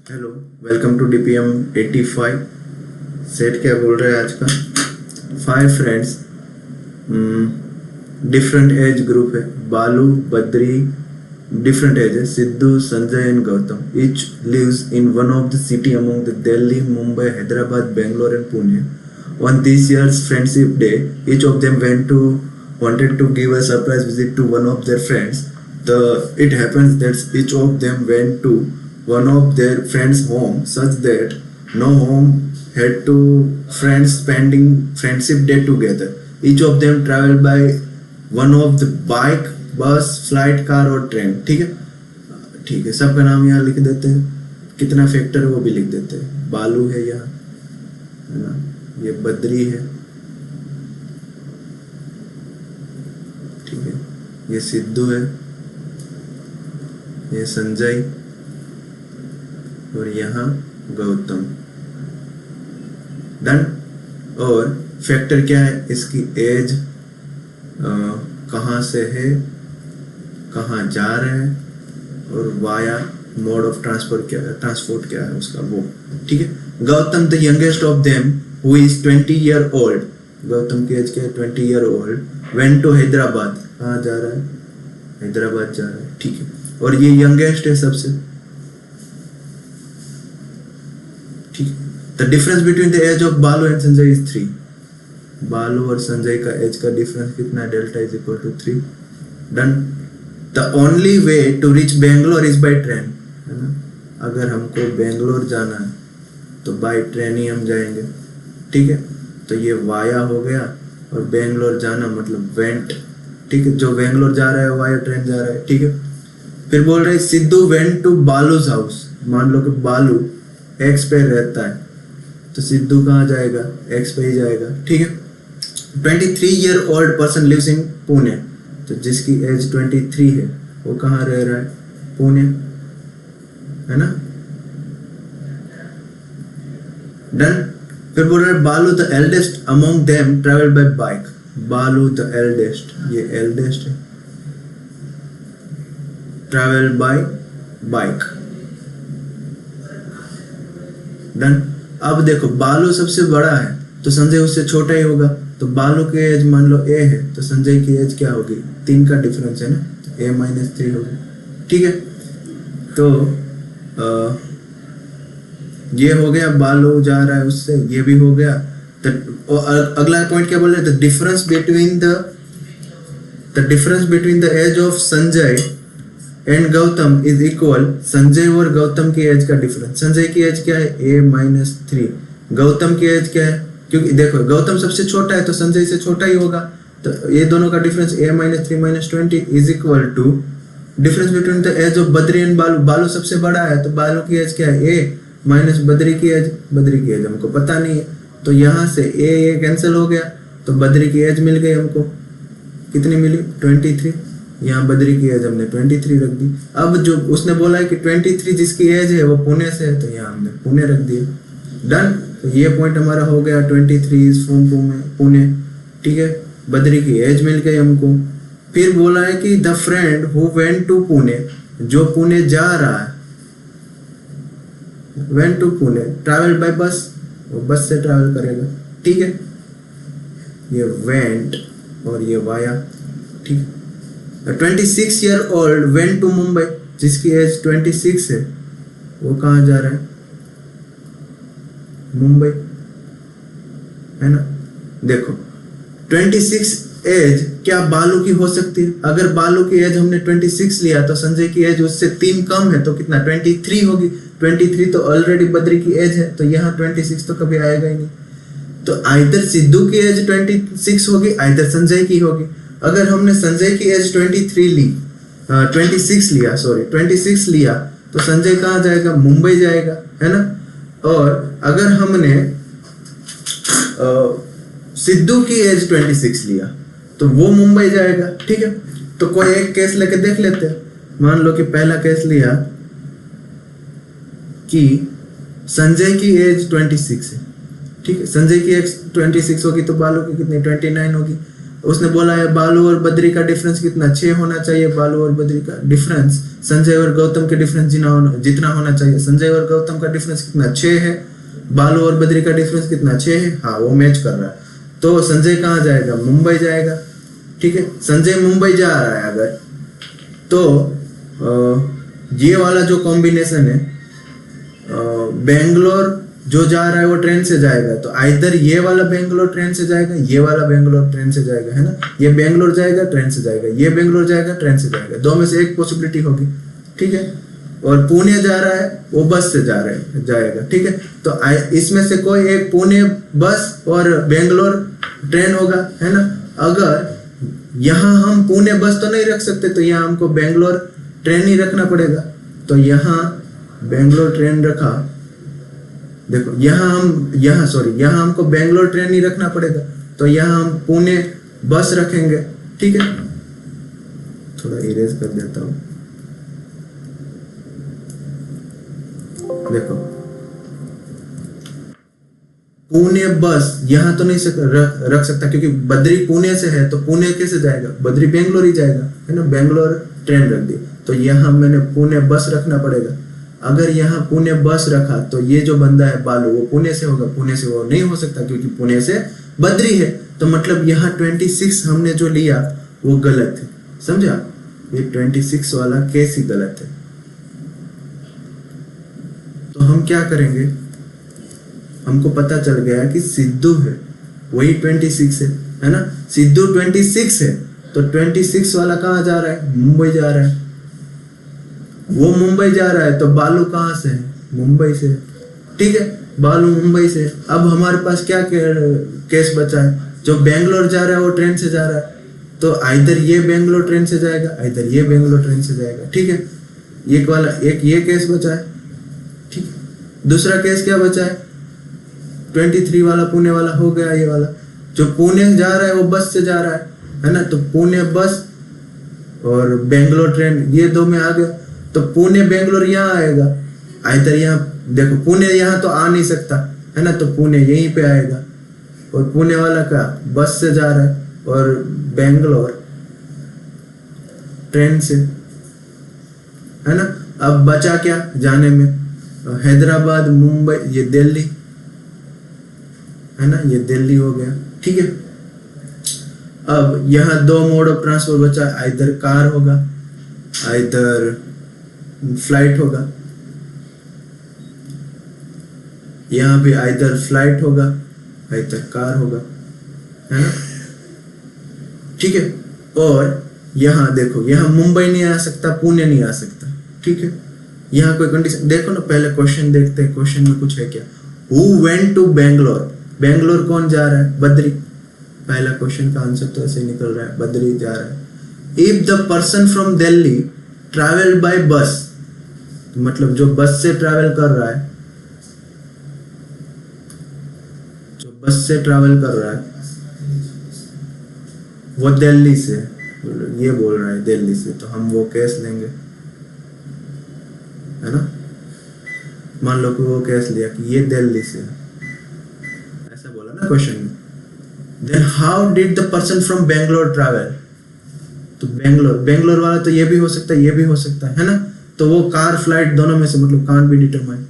Hello, welcome to DPM 85। Set क्या बोल रहे हैं आज का? 5 फ्रेंड्स, डिफरेंट एज ग्रुप है। बालू, बद्री, डिफरेंट एज है। Sidhu, Sanjay and Gautam each lives in one of the city among the Delhi, Mumbai, Hyderabad, Bangalore and Pune. On this year's friendship day, each of them wanted to give a surprise visit to one of their friends. It happens that each of them went to one of their friends' home such that no home had two friends spending friendship day together. Each of them traveled by one of the bike, बस, flight, car और train. ठीक है, ठीक है, सबका नाम यहाँ लिख देते हैं। कितना फैक्टर है वो भी लिख देते हैं। बालू है यहाँ, है ना, ये बद्री है, ठीक है, ये सिद्धू है, ये संजय और यहाँ गौतम। डन। और फैक्टर क्या है इसकी? एज, कहाँ से है, कहाँ जा रहे हैं, और वाया मोड ऑफ ट्रांसपोर्ट क्या है उसका, वो। ठीक है। Gautam the youngest of them who is 20 year old, Gautam की एज क्या है? 20 year old. Went to Hyderabad, कहाँ जा रहा है? हैदराबाद जा रहा है। ठीक है। और ये यंगेस्ट है सबसे। ठीक है। The difference between the age of Balu and Sanjay is 3। Balu और संजय का एज का डिफरेंस कितना है? Delta is equal to 3। Done. The only way to reach Bangalore is by train, है ना। अगर हमको बेंगलोर जाना है तो बाय ट्रेन ही हम जाएंगे। ठीक है। तो ये वाया हो गया, और बेंगलोर जाना मतलब वेंट। ठीक है। जो बेंगलोर जा रहा है वाया ट्रेन जा रहा है। ठीक है। फिर बोल रहे सिद्धू वेंट टू बालूज हाउस। मान लो कि बालू एक्स पे रहता है, तो सिद्धू कहाँ जाएगा? एक्स पे ही जाएगा। ठीक है। 23 year old person lives in Pune, तो जिसकी एज 23 है वो कहाँ रह रहा है? पुणे, है ना। डन। फिर बोल रहे बालू the eldest among them travel by bike. बालू द एल्डेस्ट, ये एल्डेस्ट है, ट्रेवल बाय बाइक। डन। अब देखो, बालू सबसे बड़ा है तो संजय उससे छोटा ही होगा। तो बालू की एज मान लो ए है, तो संजय की एज क्या होगी? 3 का डिफरेंस है ना, तो A-3 होगी। ठीक है। तो ये हो गया, बालू जा रहा है उससे, ये भी हो गया। तो अगला पॉइंट क्या बोल रहे हैं? The difference between the age of Sanjay and Gautam is equal. Sanjay और गौतम की एज का डिफरेंस, संजय की एज क्या है? A-3। गौतम की एज क्या है? क्योंकि देखो गौतम सबसे छोटा है तो संजय से छोटा ही होगा, तो ये दोनों का difference A-3 - 20 is equal to difference between the age of Badri and Balu. Balu सबसे बड़ा है तो बालू की एज क्या है? A माइनस बद्री की एज। बद्री की एज हमको पता नहीं है, तो यहाँ से A कैंसिल हो गया, तो बद्री की एज मिल गई हमको। कितनी मिली? 23। यहाँ बद्री की एज हमने 23 रख दी। अब जो उसने बोला है कि 23 जिसकी एज है वो पुणे से है, तो यहाँ हमने पुणे रख दिया। डन। तो ये पॉइंट हमारा हो गया, 23 इज फ्रॉम पुणे। ठीक है। बद्री की एज मिल गई हमको। फिर बोला है कि the friend who went to Pune, जो पुणे जा रहा है, went to Pune, travel by bus, वो बस से ट्रैवल करेगा। ठीक है। ये वेंट और ये वाया। ठीक है। 26 year old went to Mumbai, जिसकी एज 26 है वो कहाँ जा रहा है? मुंबई, है ना। देखो 26 एज क्या बालू की हो सकती है? अगर बालू की एज हमने 26 लिया तो संजय की एज उससे 3 कम है, तो कितना? 23 होगी। 23 तो ऑलरेडी बद्री की एज है, तो यहाँ 26 तो कभी आएगा ही नहीं। तो आइदर सिद्धू की एज 26 होगी, आइदर संजय की होगी। अगर हमने संजय की एज 26 लिया तो संजय कहाँ जाएगा? मुंबई जाएगा, है ना। और अगर हमने सिद्धू की एज 26 लिया तो वो मुंबई जाएगा। ठीक है। तो कोई एक केस लेके देख लेते हैं। मान लो कि पहला केस लिया कि संजय की एज 26 है। ठीक है। संजय की एज 26 होगी तो बालू की कितनी? 29 होगी। उसने बोला है बालू और बद्री का डिफरेंस कितना? 6 होना चाहिए बालू और बद्री का डिफरेंस। संजय और गौतम के डिफरेंस जितना होना चाहिए। संजय और गौतम का डिफरेंस कितना, 6 है। बालू और बद्री का डिफरेंस कितना, 6 है। हाँ, वो मैच कर रहा है। तो संजय कहाँ जाएगा, मुंबई जाएगा। ठीक है, संजय मुंबई जा रहा है अगर, तो ये वाला जो कॉम्बिनेशन है, बेंगलोर जो जा रहा है वो ट्रेन से जाएगा, तो आइदर ये वाला बेंगलोर ट्रेन से जाएगा, ये वाला बेंगलोर ट्रेन से जाएगा, है ना। ये बेंगलोर जाएगा ट्रेन से जाएगा, ये बेंगलोर जाएगा ट्रेन से जाएगा, दो में से एक पॉसिबिलिटी होगी। ठीक है, और पुणे जा रहा है वो बस से जाएगा। ठीक है, तो इसमें से कोई एक पुणे बस और बेंगलोर ट्रेन होगा, है ना। अगर यहाँ हम पुणे बस तो नहीं रख सकते, तो यहाँ हमको बेंगलोर ट्रेन ही रखना पड़ेगा। तो यहाँ बेंगलोर ट्रेन रखा, देखो यहाँ हमको बेंगलोर ट्रेन ही रखना पड़ेगा, तो यहाँ हम पुणे बस रखेंगे। ठीक है, थोड़ा इरेज कर देता हूँ। देखो, पुणे बस यहाँ तो नहीं रख सकता, क्योंकि बद्री पुणे से है, तो पुणे कैसे जाएगा, बद्री बेंगलोर ही जाएगा, है ना। बेंगलोर ट्रेन रख दी, तो यहाँ मैंने पुणे बस रखना पड़ेगा। अगर यहाँ पुणे बस रखा, तो ये जो बंदा है बालू, वो पुणे से होगा, पुणे से वो नहीं हो सकता, क्योंकि पुणे से बद्री है। तो मतलब यहाँ 26 हमने जो लिया वो गलत है, समझा। ये 26 वाला केस ही गलत है। तो हम क्या करेंगे, हमको पता चल गया कि सिद्धू है वही 26 है ना। सिद्धू 26 है, तो 26 वाला कहाँ जा रहा है, मुंबई जा रहा है। वो मुंबई जा रहा है, तो बालू कहाँ से है, मुंबई से। ठीक है, बालू मुंबई से। अब हमारे पास क्या केस बचा है, जो बेंगलोर जा रहा है वो ट्रेन से जा रहा है, तो आइदर ये बेंगलोर ट्रेन से जाएगा, आइदर ये बेंगलोर ट्रेन से जाएगा। ठीक है, एक ये केस बचा है। ठीक, दूसरा केस क्या बचा है, 23 वाला पुणे वाला हो गया। ये वाला जो पुणे जा रहा है वो बस से जा रहा है ना, तो पुणे बस और बेंगलोर ट्रेन, ये दो में आ गया। तो पुणे बेंगलोर यहाँ आएगा, आइदर यहाँ, देखो पुणे यहाँ तो आ नहीं सकता, है ना, तो पुणे यहीं पे आएगा। और पुणे वाला का बस से जा रहा है, और बेंगलोर ट्रेन से, है ना। अब बचा क्या जाने में, हैदराबाद, मुंबई, ये दिल्ली, है ना, ये दिल्ली हो गया। ठीक है, अब यहाँ दो मोड ऑफ ट्रांसपोर्ट बचा, आइदर कार होगा, आइदर फ्लाइट होगा। यहाँ भी आइदर फ्लाइट होगा, आइदर कार होगा, है ना। ठीक है, और यहाँ देखो, यहाँ मुंबई नहीं आ सकता, पुणे नहीं आ सकता। ठीक है, यहाँ कोई कंडीशन देखो ना, पहले क्वेश्चन देखते हैं, क्वेश्चन में कुछ है क्या। Who went to Bangalore, Bangalore कौन जा रहा है, बद्री। पहला क्वेश्चन का आंसर तो ऐसे ही निकल रहा है, बद्री जा रहा है। If the person from Delhi travel by बस, मतलब जो बस से ट्रैवल कर रहा है, जो बस से ट्रैवल कर रहा है वो दिल्ली से, ये बोल रहा है दिल्ली से, तो हम वो केस लेंगे, है ना। मान लो कि वो केस लिया कि ये दिल्ली से, ऐसा बोला ना क्वेश्चन में। Then how did the person from Bangalore travel, तो बेंगलोर वाला तो ये भी हो सकता है, ये भी हो सकता है ना। तो वो कार फ्लाइट दोनों में से, मतलब can't be determine.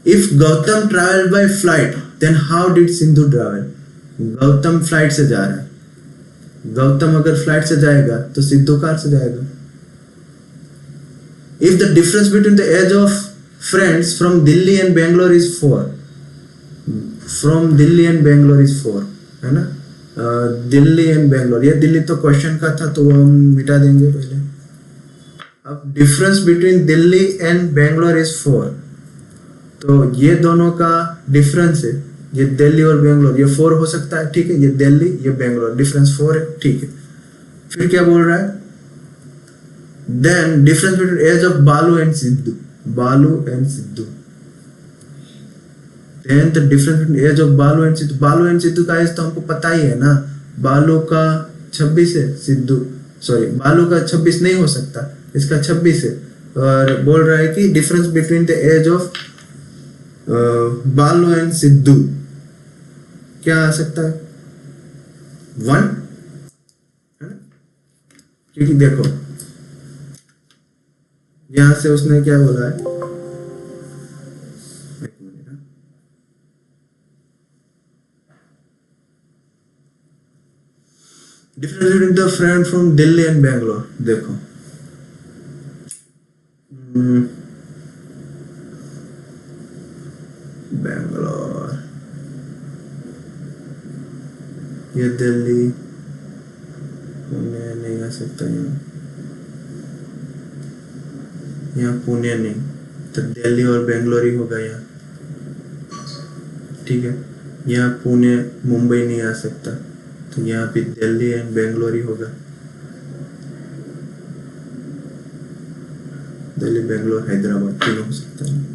If Gautam travel by flight, then how did Sindhu travel, Gautam flight से जा रहा है, गौतम अगर फ्लाइट से जाएगा तो सिद्धू कार से जाएगा। If the difference between the age of friends from Delhi and Bangalore is 4, from Delhi and Bangalore is 4, है ना। दिल्ली एंड बेंगलोर, ये दिल्ली तो क्वेश्चन का था, तो वो हम मिटा देंगे पहले। अब difference between Delhi and Bangalore is 4, तो ये दोनों का डिफरेंस है, ये दिल्ली और बेंगलोर, ये 4 हो सकता है। ठीक है, ये दिल्ली, ये बेंगलोर, डिफरेंस 4 है। ठीक है, फिर क्या बोल रहा है, then difference between age of Balu and Sidhu, Balu and Sidhu, then the difference between age of Balu and Sidhu. Balu and Sidhu का एज तो हमको पता ही है ना, बालू का 26 है, बालू का 26 नहीं हो सकता, इसका 26 है। और बोल रहा है कि difference between the age of Balu and Sidhu क्या आ सकता है, 1, है ना। क्योंकि देखो यहाँ से उसने क्या बोला है, एक मिनट ना। Difference between the friend from Delhi and Bangalore, देखो बैंगलोर, ये दिल्ली, पुणे नहीं आ सकता यहाँ पुणे नहीं, तो दिल्ली और बेंगलोर ही होगा यहाँ, ठीक है। यहाँ पुणे मुंबई नहीं आ सकता, तो यहाँ पे दिल्ली एंड बेंगलोर ही होगा, दिल्ली बेंगलोर हैदराबाद तीनों हो सकता है।